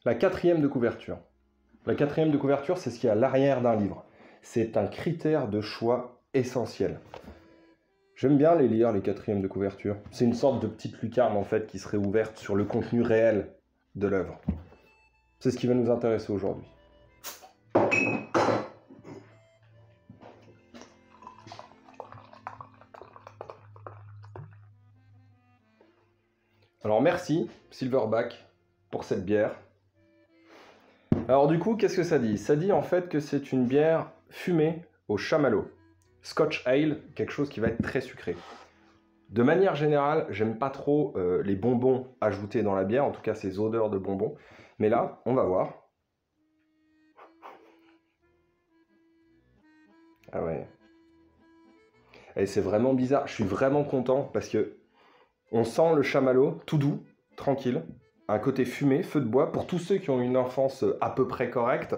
La quatrième de couverture. La quatrième de couverture, c'est ce qui est à l'arrière d'un livre. C'est un critère de choix essentiel. J'aime bien les lire, les quatrièmes de couverture. C'est une sorte de petite lucarne, en fait, qui serait ouverte sur le contenu réel de l'œuvre. C'est ce qui va nous intéresser aujourd'hui. Alors merci, Silverback, pour cette bière. Alors du coup, qu'est-ce que ça dit? Ça dit en fait que c'est une bière fumée au chamallow. Scotch Ale, quelque chose qui va être très sucré. De manière générale, j'aime pas trop les bonbons ajoutés dans la bière, en tout cas ces odeurs de bonbons. Mais là, on va voir. Ah ouais. Et c'est vraiment bizarre, je suis vraiment content parce que on sent le chamallow tout doux, tranquille, un côté fumé, feu de bois. Pour tous ceux qui ont une enfance à peu près correcte,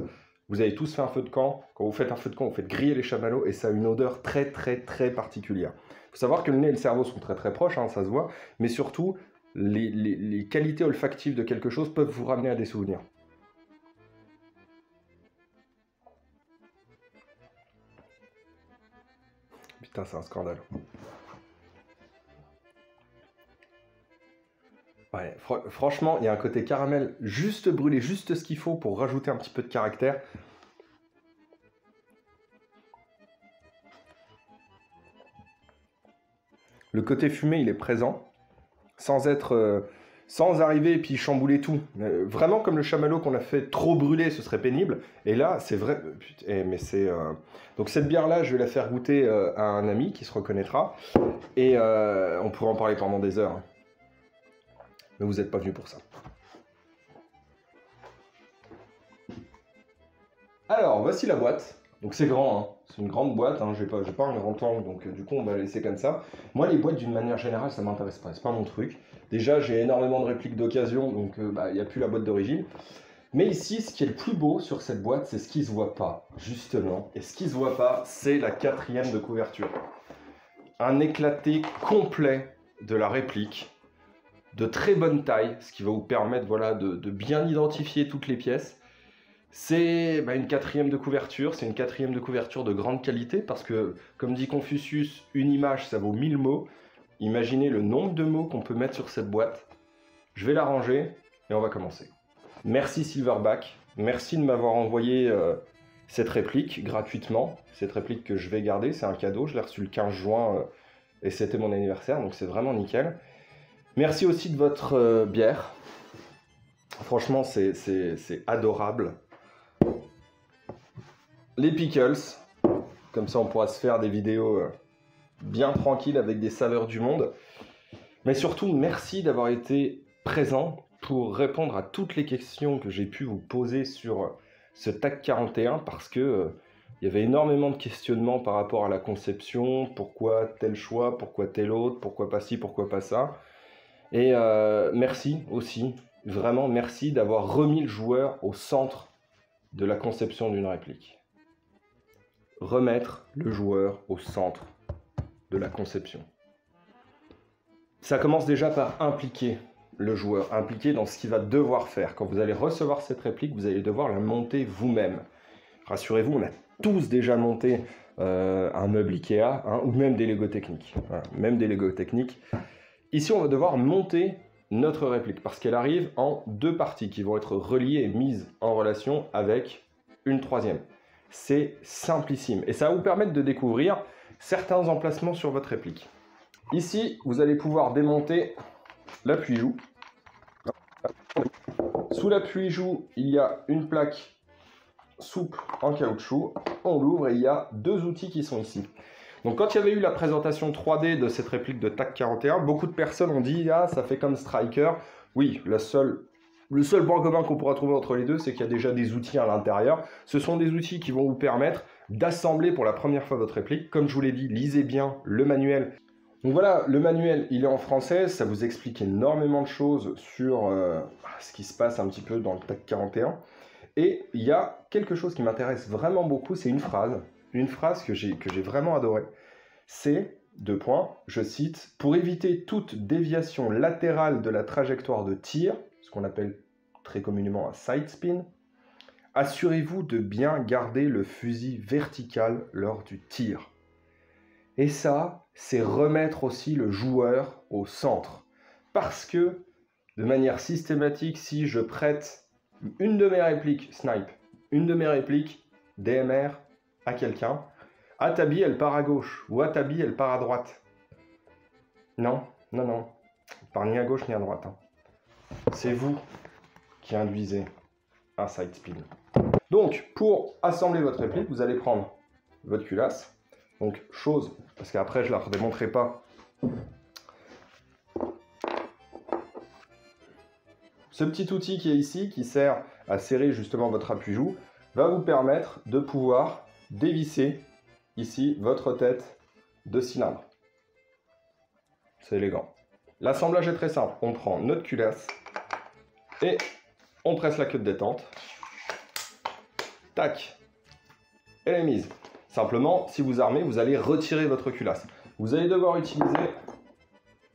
vous avez tous fait un feu de camp. Quand vous faites un feu de camp, vous faites griller les chamallows et ça a une odeur très très très particulière. Il faut savoir que le nez et le cerveau sont très très proches, hein, ça se voit, mais surtout, les qualités olfactives de quelque chose peuvent vous ramener à des souvenirs. Putain, c'est un scandale. Ouais, franchement, il y a un côté caramel juste brûlé, juste ce qu'il faut pour rajouter un petit peu de caractère. Le côté fumé, il est présent, sans être, sans arriver et puis chambouler tout. Vraiment comme le chamallow qu'on a fait trop brûler, ce serait pénible. Et là, c'est vrai. Putain, mais c'est. Donc cette bière-là, je vais la faire goûter à un ami qui se reconnaîtra, et on pourra en parler pendant des heures. Mais vous n'êtes pas venu pour ça. Alors, voici la boîte. Donc c'est grand, hein. C'est une grande boîte, hein. J'ai pas un grand angle, donc du coup on va la laisser comme ça. Moi les boîtes d'une manière générale ça m'intéresse pas, c'est pas mon truc. Déjà j'ai énormément de répliques d'occasion, donc il n'y a plus la boîte d'origine. Mais ici ce qui est le plus beau sur cette boîte, c'est ce qui se voit pas, justement. Et ce qui se voit pas, c'est la quatrième de couverture. Un éclaté complet de la réplique, de très bonne taille, ce qui va vous permettre voilà, de bien identifier toutes les pièces. C'est une quatrième de couverture, c'est une quatrième de couverture de grande qualité parce que, comme dit Confucius, une image ça vaut 1000 mots. Imaginez le nombre de mots qu'on peut mettre sur cette boîte. Je vais la ranger et on va commencer. Merci Silverback, merci de m'avoir envoyé cette réplique gratuitement. Cette réplique que je vais garder, c'est un cadeau, je l'ai reçu le 15 juin et c'était mon anniversaire, donc c'est vraiment nickel. Merci aussi de votre bière. Franchement, c'est adorable. Les pickles, comme ça on pourra se faire des vidéos bien tranquilles avec des saveurs du monde. Mais surtout, merci d'avoir été présent pour répondre à toutes les questions que j'ai pu vous poser sur ce TAC 41 parce que il y avait énormément de questionnements par rapport à la conception, pourquoi tel choix, pourquoi tel autre, pourquoi pas ci, pourquoi pas ça. Et merci aussi, vraiment merci d'avoir remis le joueur au centre de la conception d'une réplique. Remettre le joueur au centre de la conception. Ça commence déjà par impliquer le joueur, impliquer dans ce qu'il va devoir faire. Quand vous allez recevoir cette réplique, vous allez devoir la monter vous-même. Rassurez-vous, on a tous déjà monté un meuble Ikea, hein, ou même des Lego techniques. Voilà, même des Lego techniques. Ici, on va devoir monter notre réplique, parce qu'elle arrive en deux parties qui vont être reliées et mises en relation avec une troisième. C'est simplissime, et ça va vous permettre de découvrir certains emplacements sur votre réplique. Ici, vous allez pouvoir démonter l'appui-joue. Sous l'appui-joue, il y a une plaque souple en caoutchouc. On l'ouvre et il y a deux outils qui sont ici. Donc quand il y avait eu la présentation 3D de cette réplique de TAC 41, beaucoup de personnes ont dit « Ah, ça fait comme Striker ». Oui, le seul point commun qu'on pourra trouver entre les deux, c'est qu'il y a déjà des outils à l'intérieur. Ce sont des outils qui vont vous permettre d'assembler pour la première fois votre réplique. Comme je vous l'ai dit, lisez bien le manuel. Donc voilà, le manuel, il est en français, ça vous explique énormément de choses sur ce qui se passe un petit peu dans le TAC 41. Et il y a quelque chose qui m'intéresse vraiment beaucoup, c'est une phrase que j'ai vraiment adorée. C'est, deux points, je cite, « Pour éviter toute déviation latérale de la trajectoire de tir, ce qu'on appelle très communément un side spin. Assurez-vous de bien garder le fusil vertical lors du tir. Et ça, c'est remettre aussi le joueur au centre. Parce que, de manière systématique, si je prête une de mes répliques snipe, une de mes répliques DMR à quelqu'un, Atabi, elle part à gauche, ou Atabi, elle part à droite. Non, non, non. Elle part ni à gauche ni à droite. Hein. C'est vous qui induisez un side spin. Donc, pour assembler votre réplique, vous allez prendre votre culasse. Donc, chose, parce qu'après, je ne la redémontrerai pas. Ce petit outil qui est ici, qui sert à serrer justement votre appui-joue, va vous permettre de pouvoir dévisser ici votre tête de cylindre. C'est élégant. L'assemblage est très simple. On prend notre culasse et on presse la queue de détente. Tac. Elle est mise. Simplement, si vous armez, vous allez retirer votre culasse. Vous allez devoir utiliser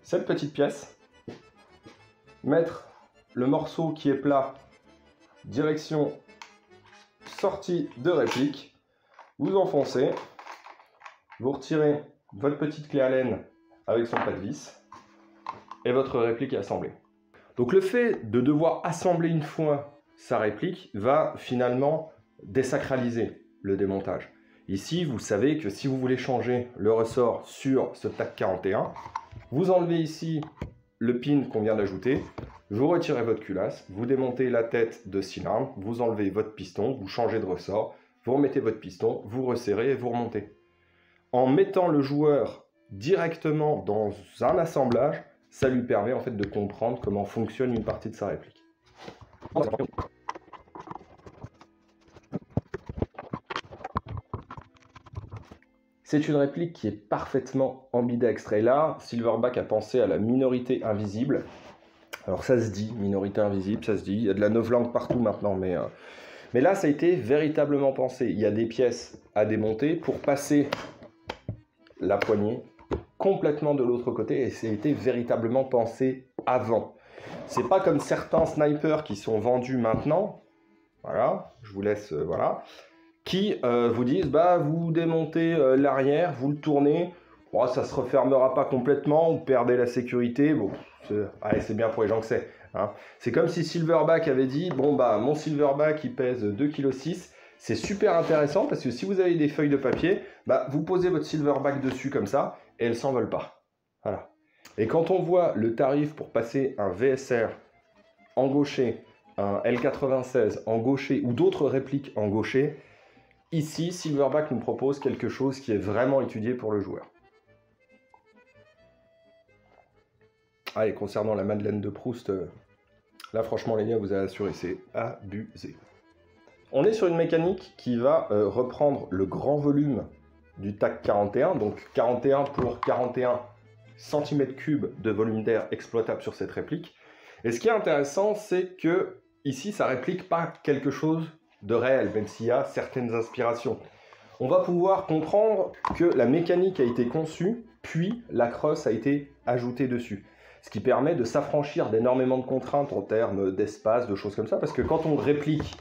cette petite pièce, mettre le morceau qui est plat, direction sortie de réplique, vous enfoncez, vous retirez votre petite clé Allen avec son pas de vis, et votre réplique est assemblée. Donc le fait de devoir assembler une fois sa réplique va finalement désacraliser le démontage. Ici, vous savez que si vous voulez changer le ressort sur ce TAC 41, vous enlevez ici le pin qu'on vient d'ajouter, vous retirez votre culasse, vous démontez la tête de cylindre, vous enlevez votre piston, vous changez de ressort, vous remettez votre piston, vous resserrez et vous remontez. En mettant le joueur directement dans un assemblage, ça lui permet en fait de comprendre comment fonctionne une partie de sa réplique. C'est une réplique qui est parfaitement ambidextre. Et là, Silverback a pensé à la minorité invisible. Alors ça se dit, minorité invisible, ça se dit. Il y a de la novlangue partout maintenant, mais là, ça a été véritablement pensé. Il y a des pièces à démonter pour passer la poignée complètement de l'autre côté. Et ça a été véritablement pensé avant. C'est pas comme certains snipers qui sont vendus maintenant. Voilà, je vous laisse, voilà. Qui vous disent, bah, vous démontez l'arrière, vous le tournez, bon, ça ne se refermera pas complètement, vous perdez la sécurité, bon, c'est bien pour les gens que c'est. Hein. C'est comme si Silverback avait dit, bon, bah, mon Silverback, il pèse 2,6 kg, c'est super intéressant, parce que si vous avez des feuilles de papier, bah, vous posez votre Silverback dessus comme ça, et elles ne s'envolent pas. Voilà. Et quand on voit le tarif pour passer un VSR en gaucher, un L96 en gaucher, ou d'autres répliques en gaucher, ici, Silverback nous propose quelque chose qui est vraiment étudié pour le joueur. Allez, concernant la Madeleine de Proust, là franchement les gars, vous avez assuré, c'est abusé. On est sur une mécanique qui va reprendre le grand volume du TAC 41, donc 41 pour 41 cm3 de volume d'air exploitable sur cette réplique. Et ce qui est intéressant, c'est que ici, ça réplique pas quelque chose de réel, même s'il y a certaines inspirations. On va pouvoir comprendre que la mécanique a été conçue, puis la crosse a été ajoutée dessus. Ce qui permet de s'affranchir d'énormément de contraintes en termes d'espace, de choses comme ça, parce que quand on réplique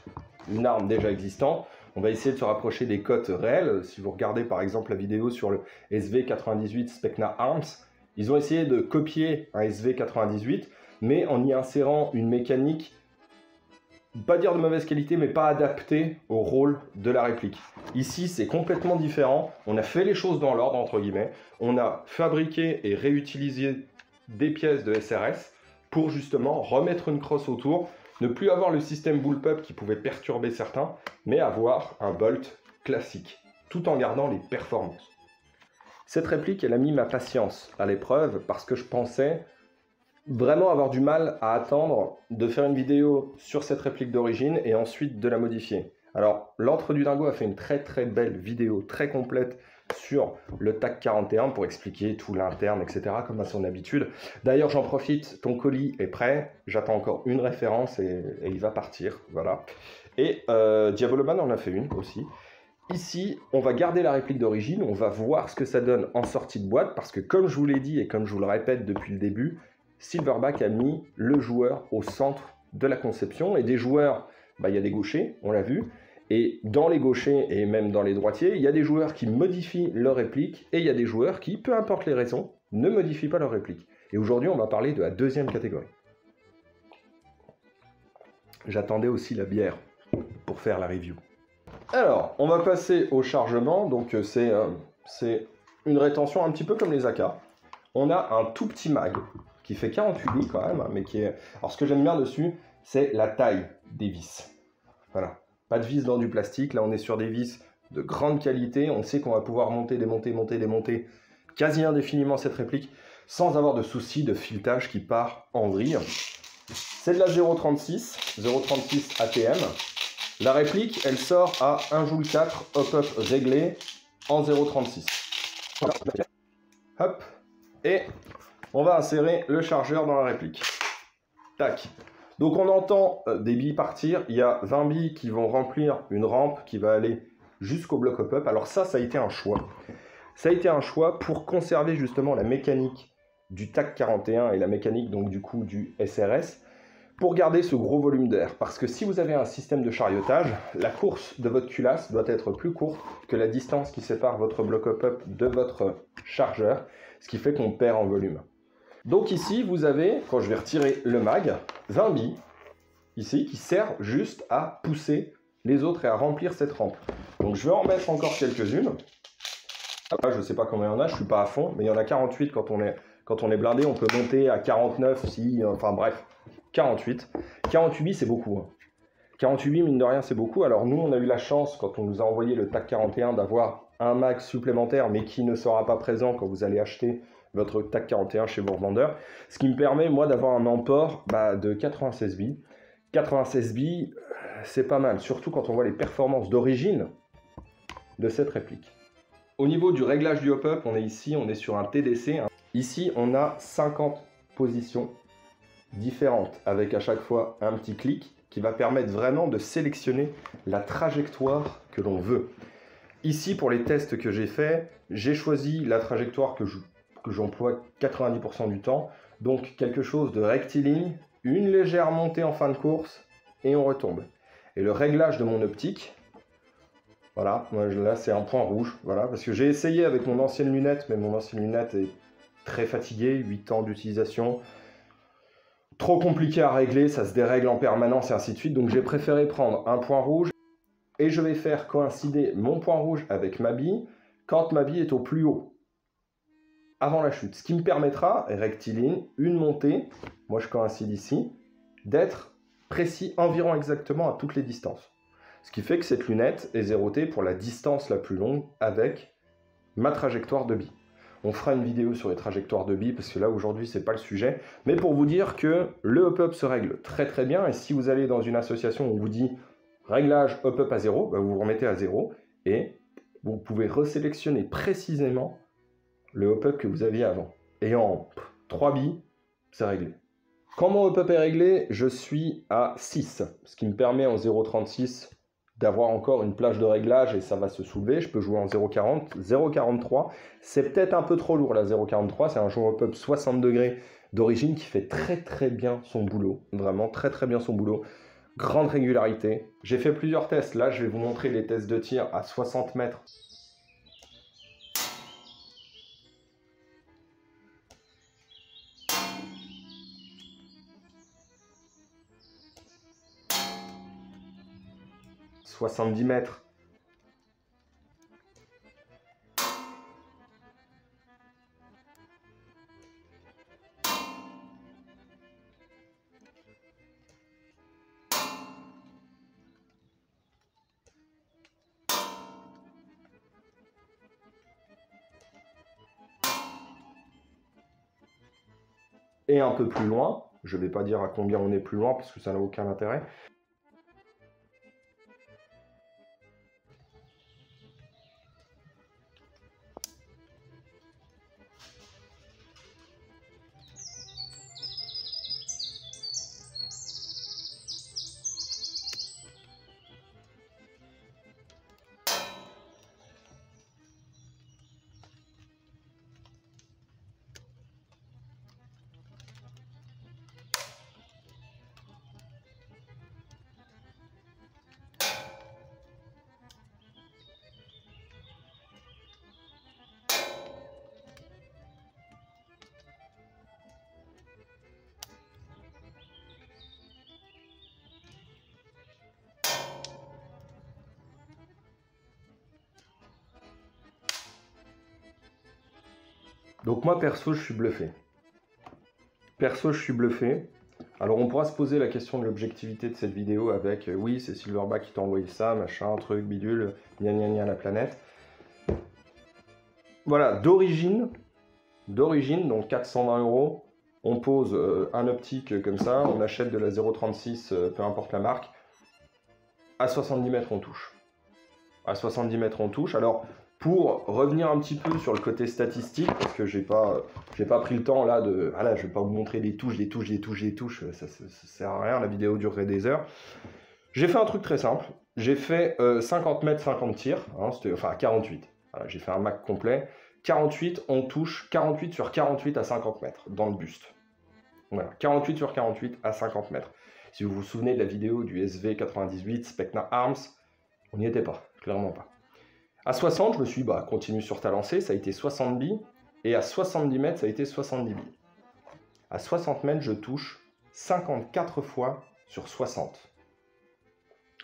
une arme déjà existante, on va essayer de se rapprocher des cotes réelles. Si vous regardez par exemple la vidéo sur le SV98 Specna Arms, ils ont essayé de copier un SV98, mais en y insérant une mécanique pas dire de mauvaise qualité, mais pas adapté au rôle de la réplique. Ici, c'est complètement différent. On a fait les choses dans l'ordre, entre guillemets. On a fabriqué et réutilisé des pièces de SRS pour justement remettre une crosse autour, ne plus avoir le système bullpup qui pouvait perturber certains, mais avoir un bolt classique, tout en gardant les performances. Cette réplique, elle a mis ma patience à l'épreuve parce que je pensais vraiment avoir du mal à attendre de faire une vidéo sur cette réplique d'origine et ensuite de la modifier. Alors, l'Antre du Dingo a fait une très très belle vidéo, très complète sur le TAC 41 pour expliquer tout l'interne, etc. comme à son habitude. D'ailleurs, j'en profite, ton colis est prêt, j'attends encore une référence et il va partir, voilà. Et Diaboloman en a fait une aussi. Ici, on va garder la réplique d'origine, on va voir ce que ça donne en sortie de boîte, parce que comme je vous l'ai dit et comme je vous le répète depuis le début, Silverback a mis le joueur au centre de la conception. Et des joueurs, il y a des gauchers, on l'a vu. Et dans les gauchers et même dans les droitiers, il y a des joueurs qui modifient leur réplique et il y a des joueurs qui, peu importe les raisons, ne modifient pas leur réplique. Et aujourd'hui, on va parler de la deuxième catégorie. J'attendais aussi la bière pour faire la review. Alors, on va passer au chargement. Donc, c'est une rétention un petit peu comme les AK. On a un tout petit mag qui fait 48 billes quand même, mais qui est... Alors, ce que j'aime bien dessus, c'est la taille des vis. Voilà. Pas de vis dans du plastique. Là, on est sur des vis de grande qualité. On sait qu'on va pouvoir monter, démonter quasi indéfiniment cette réplique sans avoir de souci de filetage qui part en vrille. C'est de la 0,36 ATM. La réplique, elle sort à 1,4 J hop-up réglé en 0,36. Hop. Et on va insérer le chargeur dans la réplique. Tac. Donc on entend des billes partir. Il y a 20 billes qui vont remplir une rampe qui va aller jusqu'au bloc hop-up. Alors ça a été un choix. Ça a été un choix pour conserver justement la mécanique du TAC 41 et la mécanique donc du coup du SRS pour garder ce gros volume d'air. Parce que si vous avez un système de chariotage, la course de votre culasse doit être plus courte que la distance qui sépare votre bloc hop-up de votre chargeur, ce qui fait qu'on perd en volume. Donc ici, vous avez, quand je vais retirer le mag, 20 billes, ici, qui servent juste à pousser les autres et à remplir cette rampe. Donc je vais en mettre encore quelques-unes. Je ne sais pas combien il y en a, je ne suis pas à fond, mais il y en a 48 quand on est blindé, on peut monter à 49 si, enfin bref, 48. 48 billes, c'est beaucoup. Hein. 48 billes, mine de rien, c'est beaucoup. Alors nous, on a eu la chance, quand on nous a envoyé le TAC 41, d'avoir un mag supplémentaire, mais qui ne sera pas présent quand vous allez acheter votre TAC 41 chez vos revendeurs. Ce qui me permet, moi, d'avoir un emport de 96 billes. 96 billes, c'est pas mal, surtout quand on voit les performances d'origine de cette réplique. Au niveau du réglage du hop-up, on est sur un TDC. Ici, on a 50 positions différentes, avec à chaque fois un petit clic qui va permettre vraiment de sélectionner la trajectoire que l'on veut. Ici, pour les tests que j'ai faits, j'ai choisi la trajectoire que j'emploie 90% du temps, donc quelque chose de rectiligne, une légère montée en fin de course, et on retombe. Et le réglage de mon optique, voilà, là c'est un point rouge, voilà, parce que j'ai essayé avec mon ancienne lunette, mais mon ancienne lunette est très fatiguée, 8 ans d'utilisation, trop compliqué à régler, ça se dérègle en permanence et ainsi de suite, donc j'ai préféré prendre un point rouge, et je vais faire coïncider mon point rouge avec ma bille, quand ma bille est au plus haut, avant la chute, ce qui me permettra, rectiligne, une montée, moi je coïncide ici, d'être précis environ exactement à toutes les distances. Ce qui fait que cette lunette est zérotée pour la distance la plus longue avec ma trajectoire de bille. On fera une vidéo sur les trajectoires de billes parce que là aujourd'hui c'est pas le sujet. Mais pour vous dire que le hop-up se règle très très bien. Et si vous allez dans une association où on vous dit réglage hop-up à 0, vous vous remettez à 0 et vous pouvez resélectionner précisément le hop-up que vous aviez avant. Et en 3 billes, c'est réglé. Quand mon hop-up est réglé, je suis à 6, ce qui me permet en 0,36 d'avoir encore une plage de réglage et ça va se soulever. Je peux jouer en 0,40, 0,43. C'est peut-être un peu trop lourd la 0,43. C'est un jeu hop-up 60 degrés d'origine qui fait très très bien son boulot. Vraiment très très bien son boulot. Grande régularité. J'ai fait plusieurs tests. Là, je vais vous montrer les tests de tir à 60 mètres. « 70 mètres. Et un peu plus loin, je ne vais pas dire à combien on est plus loin parce que ça n'a aucun intérêt. Donc moi, perso, je suis bluffé. Perso, je suis bluffé. Alors on pourra se poser la question de l'objectivité de cette vidéo avec oui, c'est Silverback qui t'a envoyé ça, machin, truc, bidule, gna gna gna la planète. Voilà, d'origine, donc 420 €, on pose un optique comme ça, on achète de la 0,36, peu importe la marque, à 70 mètres on touche. À 70 mètres on touche. Alors pour revenir un petit peu sur le côté statistique, parce que j'ai pas pris le temps là de... Ah là, je vais pas vous montrer des touches, ça sert à rien, la vidéo durerait des heures. J'ai fait un truc très simple, j'ai fait 50 mètres, 50 tirs, hein, enfin 48. Voilà, j'ai fait un MAC complet. 48, on touche 48 sur 48 à 50 mètres dans le buste. Voilà, 48 sur 48 à 50 mètres. Si vous vous souvenez de la vidéo du SV98 Specna Arms, on n'y était pas, clairement pas. À 60, je me suis dit, bah, continue sur ta lancée, ça a été 60 billes. Et à 70 mètres, ça a été 70 billes. À 60 mètres, je touche 54 fois sur 60.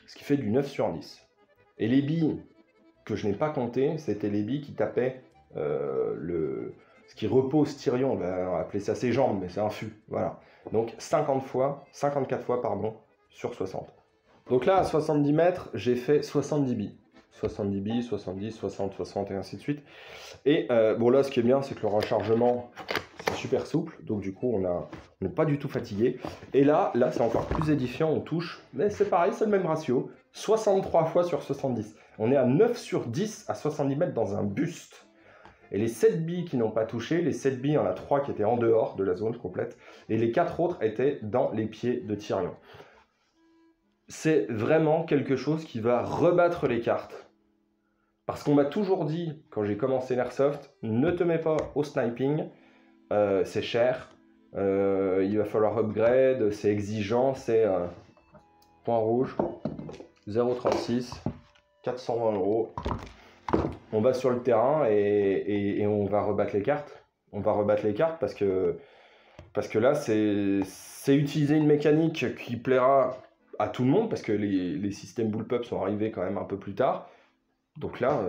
Ce qui fait du 9 sur 10. Et les billes que je n'ai pas comptées, c'était les billes qui tapaient ce qui repose Tyrion, on va appeler ça ses jambes, mais c'est un fût. Voilà. Donc 54 fois, pardon, sur 60. Donc là, à 70 mètres, j'ai fait 70 billes. 70 billes, 70, 60, 60 et ainsi de suite. Et bon là, ce qui est bien, c'est que le rechargement, c'est super souple. Donc du coup, on n'est pas du tout fatigué. Et là c'est encore plus édifiant, on touche. Mais c'est pareil, c'est le même ratio. 63 fois sur 70. On est à 9 sur 10 à 70 mètres dans un buste. Et les 7 billes qui n'ont pas touché, les 7 billes, il y en a 3 qui étaient en dehors de la zone complète. Et les 4 autres étaient dans les pieds de Tyrion. C'est vraiment quelque chose qui va rebattre les cartes. Parce qu'on m'a toujours dit, quand j'ai commencé l'airsoft, ne te mets pas au sniping, c'est cher, il va falloir upgrade, c'est exigeant, c'est point rouge, 0,36, 420 €. On va sur le terrain et on va rebattre les cartes. On va rebattre les cartes parce que là, c'est utiliser une mécanique qui plaira à tout le monde, parce que les systèmes bullpup sont arrivés quand même un peu plus tard. Donc là,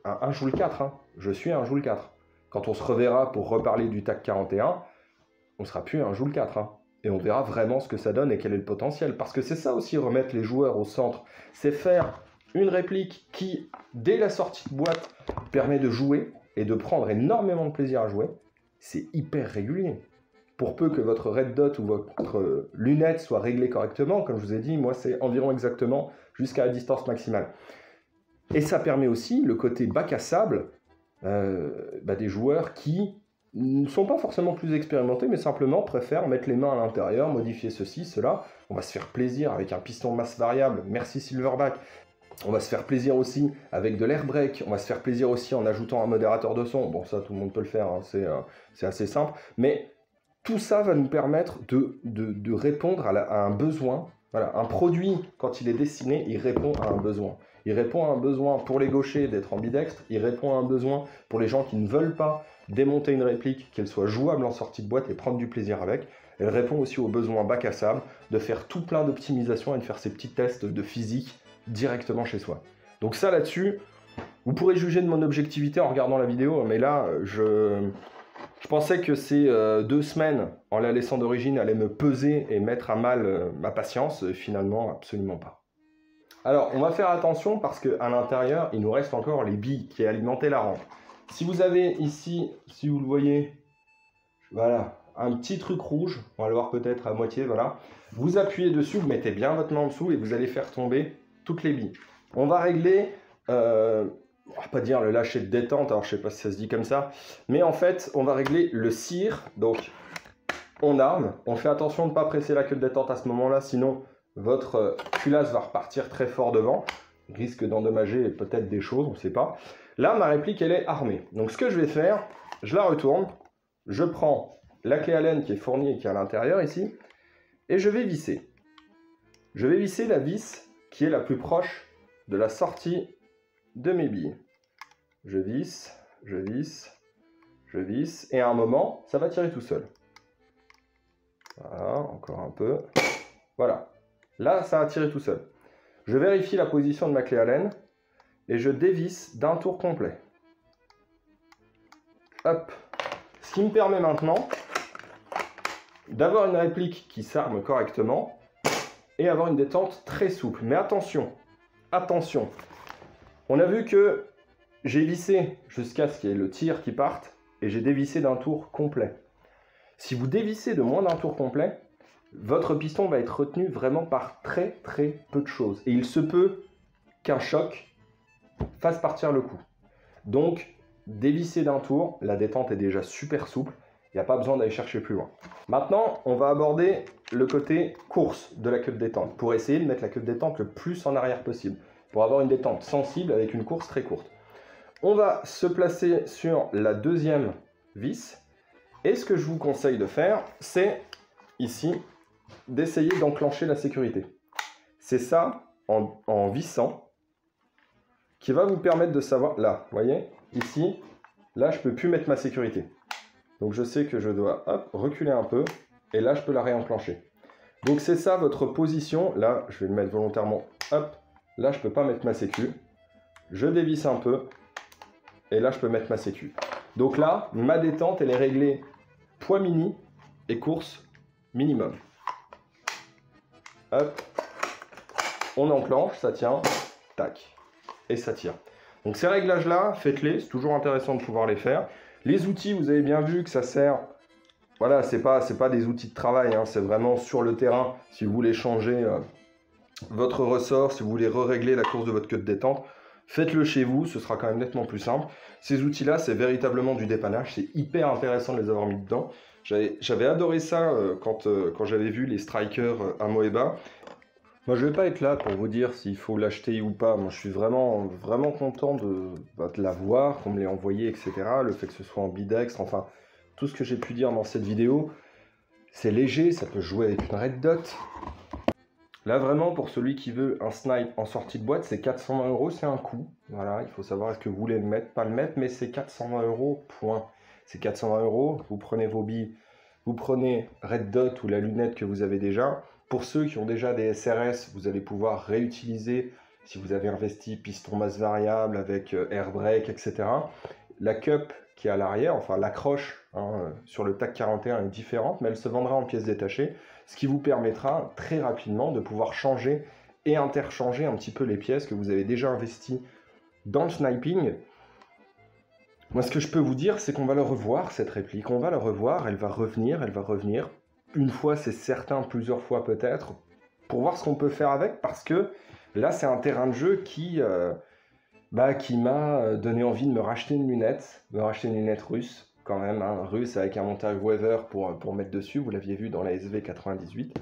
un Joule 4, hein. Je suis un Joule 4. Quand on se reverra pour reparler du TAC 41, on ne sera plus un Joule 4. Hein. Et on verra vraiment ce que ça donne et quel est le potentiel. Parce que c'est ça aussi, remettre les joueurs au centre. C'est faire une réplique qui, dès la sortie de boîte, permet de jouer et de prendre énormément de plaisir à jouer. C'est hyper régulier. Pour peu que votre red dot ou votre lunette soit réglée correctement, comme je vous ai dit, moi c'est environ exactement jusqu'à la distance maximale. Et ça permet aussi le côté bac à sable des joueurs qui ne sont pas forcément plus expérimentés, mais simplement préfèrent mettre les mains à l'intérieur, modifier ceci, cela. On va se faire plaisir avec un piston masse variable, merci Silverback. On va se faire plaisir aussi avec de l'air brake, on va se faire plaisir aussi en ajoutant un modérateur de son. Bon, ça tout le monde peut le faire, hein. C'est assez simple. Mais tout ça va nous permettre de répondre à un besoin. Voilà, un produit, quand il est dessiné, il répond à un besoin. Il répond à un besoin pour les gauchers d'être ambidextres, il répond à un besoin pour les gens qui ne veulent pas démonter une réplique, qu'elle soit jouable en sortie de boîte et prendre du plaisir avec. Elle répond aussi au besoin bac à sable de faire tout plein d'optimisation et de faire ses petits tests de physique directement chez soi. Donc ça là-dessus, vous pourrez juger de mon objectivité en regardant la vidéo, mais là, je pensais que ces 2 semaines en la laissant d'origine allaient me peser et mettre à mal ma patience. Finalement, absolument pas. Alors, on va faire attention parce qu'à l'intérieur, il nous reste encore les billes qui alimentaient la rampe. Si vous avez ici, si vous le voyez, voilà, un petit truc rouge, on va le voir peut-être à moitié, voilà. Vous appuyez dessus, vous mettez bien votre main en dessous et vous allez faire tomber toutes les billes. On va régler... on va pas dire le lâcher de détente, alors je sais pas si ça se dit comme ça, mais en fait on va régler le cire. Donc on arme, on fait attention de ne pas presser la queue de détente à ce moment là, sinon votre culasse va repartir très fort devant, risque d'endommager peut-être des choses, on ne sait pas. Là ma réplique elle est armée, donc ce que je vais faire, je la retourne, je prends la clé Allen qui est fournie et qui est à l'intérieur ici, et je vais visser. Je vais visser la vis qui est la plus proche de la sortie de mes billes. Je visse, je visse, je visse, et à un moment, ça va tirer tout seul. Voilà, encore un peu. Voilà. Là, ça a tiré tout seul. Je vérifie la position de ma clé Allen et je dévisse d'un tour complet. Hop. Ce qui me permet maintenant d'avoir une réplique qui s'arme correctement et avoir une détente très souple. Mais attention, attention. On a vu que j'ai vissé jusqu'à ce qu'il y ait le tir qui parte et j'ai dévissé d'un tour complet. Si vous dévissez de moins d'un tour complet, votre piston va être retenu vraiment par très très peu de choses. Et il se peut qu'un choc fasse partir le coup. Donc, dévisser d'un tour, la détente est déjà super souple. Il n'y a pas besoin d'aller chercher plus loin. Maintenant, on va aborder le côté course de la queue de détente pour essayer de mettre la queue de détente le plus en arrière possible, pour avoir une détente sensible avec une course très courte. On va se placer sur la deuxième vis. Et ce que je vous conseille de faire, c'est ici d'essayer d'enclencher la sécurité. C'est ça, en vissant, qui va vous permettre de savoir, là, vous voyez, ici, là, je ne peux plus mettre ma sécurité. Donc je sais que je dois hop, reculer un peu, et là, je peux la réenclencher. Donc c'est ça votre position. Là, je vais le mettre volontairement, hop, là, je ne peux pas mettre ma sécu. Je dévisse un peu, et là, je peux mettre ma sécu. Donc là, ma détente, elle est réglée poids mini et course minimum. Hop, on enclenche, ça tient, tac, et ça tire. Donc ces réglages-là, faites-les, c'est toujours intéressant de pouvoir les faire. Les outils, vous avez bien vu que ça sert, voilà, c'est pas des outils de travail, hein, c'est vraiment sur le terrain. Si vous voulez changer votre ressort, si vous voulez régler la course de votre queue de détente, faites-le chez vous, ce sera quand même nettement plus simple. Ces outils-là, c'est véritablement du dépannage, c'est hyper intéressant de les avoir mis dedans. J'avais adoré ça quand j'avais vu les strikers Amoeba. Moi, je ne vais pas être là pour vous dire s'il faut l'acheter ou pas. Moi, je suis vraiment, vraiment content de l'avoir, qu'on me l'ait envoyé, etc. Le fait que ce soit en bidextre, enfin, tout ce que j'ai pu dire dans cette vidéo, c'est léger, ça peut jouer avec une red dot. Là, vraiment, pour celui qui veut un snipe en sortie de boîte, c'est 420 €, c'est un coût. Voilà, il faut savoir est-ce que vous voulez le mettre, pas le mettre, mais c'est 420 €, point. C'est 420 €, vous prenez vos billes, vous prenez red dot ou la lunette que vous avez déjà. Pour ceux qui ont déjà des SRS, vous allez pouvoir réutiliser, si vous avez investi piston masse variable avec air brake, etc. La cup qui est à l'arrière, enfin l'accroche sur le TAC 41 est différente, mais elle se vendra en pièces détachées, ce qui vous permettra très rapidement de pouvoir changer et interchanger un petit peu les pièces que vous avez déjà investies dans le sniping. Moi, ce que je peux vous dire, c'est qu'on va le revoir, cette réplique. On va la revoir, elle va revenir. Une fois, c'est certain, plusieurs fois peut-être, pour voir ce qu'on peut faire avec, parce que là, c'est un terrain de jeu qui m'a donné envie de me racheter une lunette russe, quand même, hein, russe avec un montage Weaver pour mettre dessus, vous l'aviez vu dans la SV98.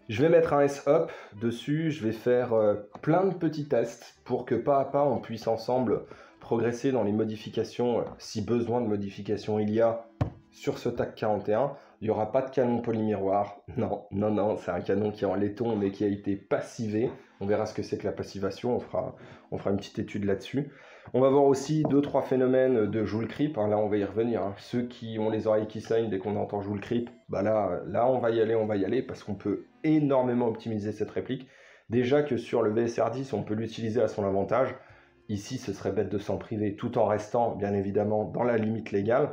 Je vais mettre un S-Up dessus, je vais faire plein de petits tests pour que pas à pas, on puisse ensemble progresser dans les modifications, si besoin de modifications il y a sur ce TAC 41. Il n'y aura pas de canon polymiroir. Non, c'est un canon qui est en laiton mais qui a été passivé. On verra ce que c'est que la passivation, on fera une petite étude là-dessus. On va voir aussi 2-3 phénomènes de joule creep. Là, on va y revenir. Ceux qui ont les oreilles qui saignent dès qu'on entend joule creep, là, on va y aller parce qu'on peut énormément optimiser cette réplique. Déjà que sur le VSR10, on peut l'utiliser à son avantage. Ici, ce serait bête de s'en priver, tout en restant, bien évidemment, dans la limite légale.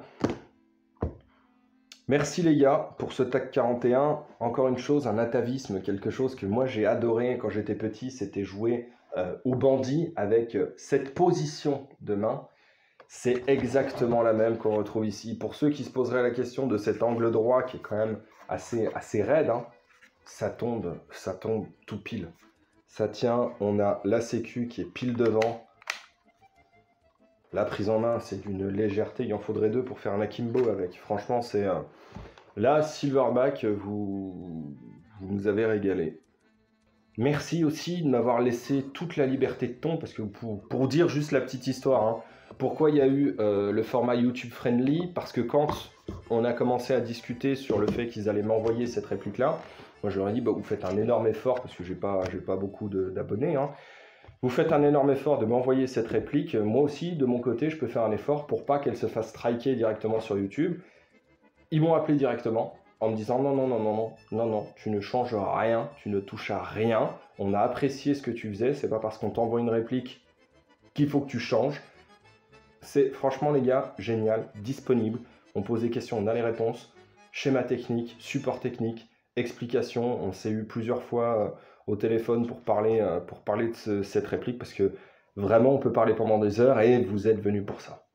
Merci les gars pour ce TAC 41. Encore une chose, un atavisme, quelque chose que moi j'ai adoré quand j'étais petit, c'était jouer au bandit avec cette position de main. C'est exactement la même qu'on retrouve ici. Pour ceux qui se poseraient la question de cet angle droit qui est quand même assez raide, hein, ça tombe tout pile. Ça tient, on a la sécu qui est pile devant. La prise en main, c'est d'une légèreté, il en faudrait deux pour faire un akimbo avec. Franchement, c'est... Là, Silverback, vous nous avez régalé. Merci aussi de m'avoir laissé toute la liberté de ton, parce que pour dire juste la petite histoire, hein, pourquoi il y a eu le format YouTube Friendly, parce que quand on a commencé à discuter sur le fait qu'ils allaient m'envoyer cette réplique-là, moi je leur ai dit, vous faites un énorme effort, parce que j'ai pas beaucoup d'abonnés, hein. Vous faites un énorme effort de m'envoyer cette réplique. Moi aussi, de mon côté, je peux faire un effort pour pas qu'elle se fasse striker directement sur YouTube. Ils m'ont appelé directement en me disant non, tu ne changes rien, tu ne touches à rien. On a apprécié ce que tu faisais. C'est pas parce qu'on t'envoie une réplique qu'il faut que tu changes. C'est franchement les gars, génial, disponible. On pose des questions, on a les réponses. Schéma technique, support technique, explication. On s'est eu plusieurs fois au téléphone pour parler de cette réplique parce que vraiment on peut parler pendant des heures et vous êtes venus pour ça.